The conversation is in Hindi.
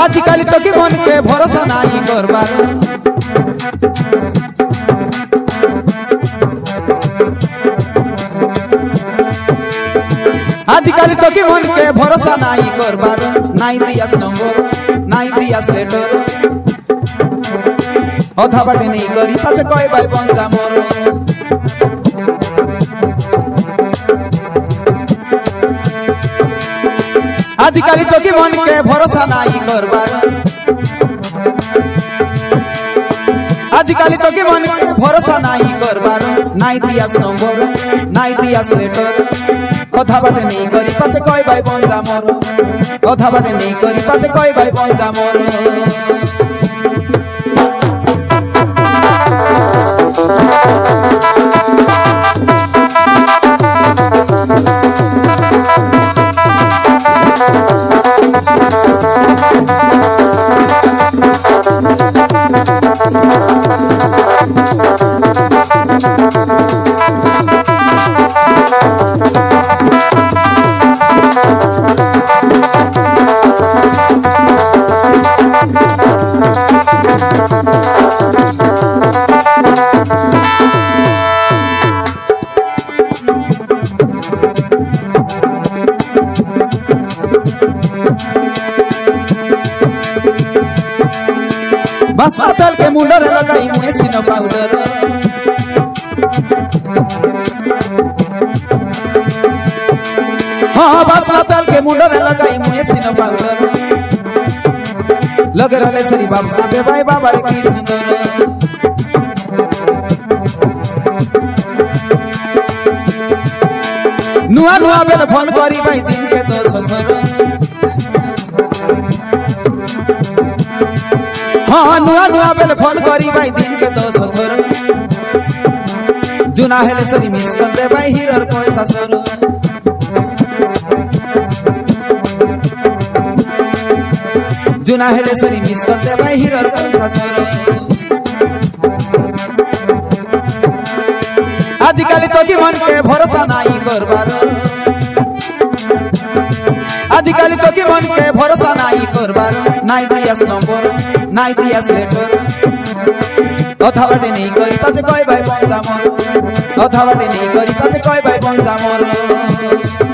आजिकाली तो कि मन के भरोसा नहीं करबार आजिकाली तो कि मन के भरोसा नहीं करबार नहीं दियास नंबर नहीं दियास लेटर अधा बाटे नहीं करी पाछे कय भाई बंजा मोर आजिकाली तो कि मन के भरोसा नहीं करबार आजिकाली तो कि मन के भरोसा नहीं करबार नहीं दियास नंबर नहीं दियास लेटर अधा बाटे नहीं करी पाछे कय भाई बंजा मोर अधा बाटे नहीं करी पाछे कय भाई बंजा मोर बसना तल के मुंडर लगाई मुझे सीनो पाउडर हाँ बसना तल के मुंडर लगाई मुझे सीनो पाउडर लगे रहले सरी बाप साथे भाई बाबा रे की सुंदर नुआ नुआ बेल फोन करी भाई दिन के तो सधर हाँ नुआ नुआ बेल फोन करी भाई दिन के तो सधर जुना हेले सरी मिस कर दे भाई हीरोर कोई सासर जुना हेले सरी मिस कर दे भाई हीरोर कोई सासर आजिकाली तो कि मन के भरोसा नहीं करबार आजिकाली तो कि मन के भरोसा नहीं करबार नहीं दियास नंबर नहीं दियास लेटर अधा बाटे नहीं करी पाछे कय भाई बंजा मोर अधा बाटे नहीं करी पाछे कय भाई बंजा मोर